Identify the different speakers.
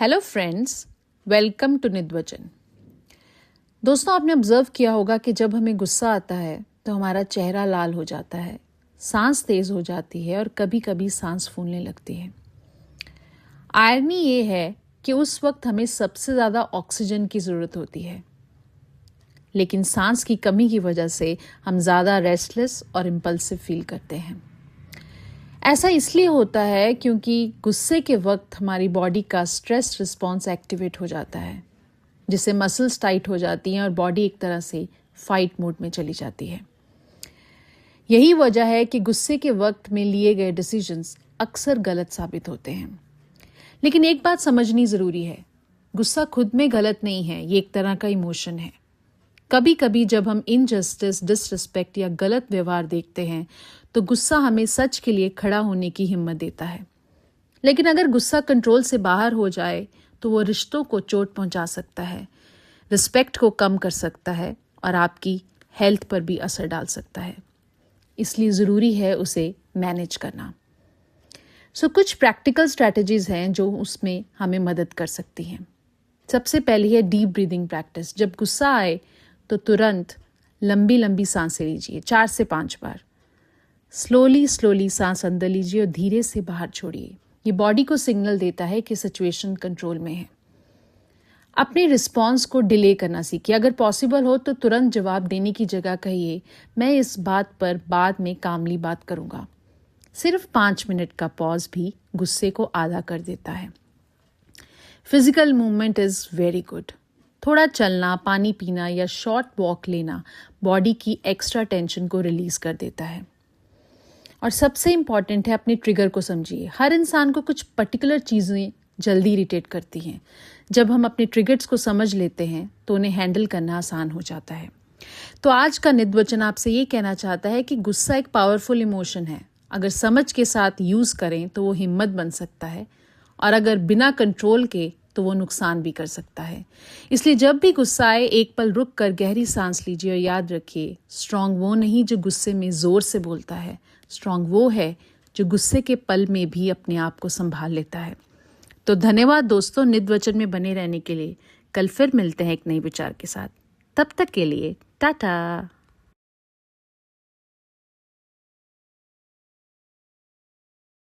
Speaker 1: Hello friends, welcome to निद्वचन। दोस्तों, आपने ऑब्जर्व किया होगा कि जब हमें गुस्सा आता है तो हमारा चेहरा लाल हो जाता है, सांस तेज हो जाती है और कभी कभी सांस फूलने लगती है। आयरनी ये है कि उस वक्त हमें सबसे ज़्यादा ऑक्सीजन की ज़रूरत होती है, लेकिन सांस की कमी की वजह से हम ज़्यादा रेस्टलेस और इम्पल्सिव फील करते हैं। ऐसा इसलिए होता है क्योंकि गुस्से के वक्त हमारी बॉडी का स्ट्रेस रिस्पॉन्स एक्टिवेट हो जाता है, जिससे मसल्स टाइट हो जाती हैं और बॉडी एक तरह से फाइट मोड में चली जाती है। यही वजह है कि गुस्से के वक्त में लिए गए डिसीजंस अक्सर गलत साबित होते हैं। लेकिन एक बात समझनी ज़रूरी है, गुस्सा खुद में गलत नहीं है, ये एक तरह का इमोशन है। कभी कभी जब हम इनजस्टिस, डिसरिस्पेक्ट या गलत व्यवहार देखते हैं तो गुस्सा हमें सच के लिए खड़ा होने की हिम्मत देता है। लेकिन अगर गुस्सा कंट्रोल से बाहर हो जाए तो वो रिश्तों को चोट पहुंचा सकता है, रिस्पेक्ट को कम कर सकता है और आपकी हेल्थ पर भी असर डाल सकता है। इसलिए ज़रूरी है उसे मैनेज करना। कुछ प्रैक्टिकल स्ट्रैटेजीज हैं जो उसमें हमें मदद कर सकती हैं। सबसे पहली है डीप ब्रीदिंग प्रैक्टिस। जब गुस्सा आए तो तुरंत लंबी लंबी सांसें लीजिए, 4 से 5 बार। स्लोली सांस अंदर लीजिए और धीरे से बाहर छोड़िए। ये बॉडी को सिग्नल देता है कि सिचुएशन कंट्रोल में है। अपने रिस्पॉन्स को डिले करना सीखिए। अगर पॉसिबल हो तो तुरंत जवाब देने की जगह कहिए, मैं इस बात पर बाद में कामली बात करूंगा। सिर्फ 5 मिनट का पॉज भी गुस्से को आधा कर देता है। Physical movement is very good. थोड़ा चलना, पानी पीना या शॉर्ट वॉक लेना बॉडी की एक्स्ट्रा टेंशन को रिलीज कर देता है। और सबसे इम्पॉर्टेंट है, अपने ट्रिगर को समझिए। हर इंसान को कुछ पर्टिकुलर चीज़ें जल्दी इरिटेट करती हैं। जब हम अपने ट्रिगर्स को समझ लेते हैं तो उन्हें हैंडल करना आसान हो जाता है। तो आज का निद्वचन आपसे ये कहना चाहता है कि गुस्सा एक पावरफुल इमोशन है। अगर समझ के साथ यूज़ करें तो वो हिम्मत बन सकता है, और अगर बिना कंट्रोल के तो वो नुकसान भी कर सकता है। इसलिए जब भी गुस्सा आए, एक पल रुक कर गहरी सांस लीजिए और याद रखिए, स्ट्रांग वो नहीं जो गुस्से में जोर से बोलता है, स्ट्रांग वो है जो गुस्से के पल में भी अपने आप को संभाल लेता है। तो धन्यवाद दोस्तों, निद्वचन में बने रहने के लिए। कल फिर मिलते हैं एक नए विचार के साथ। तब तक के लिए टाटा।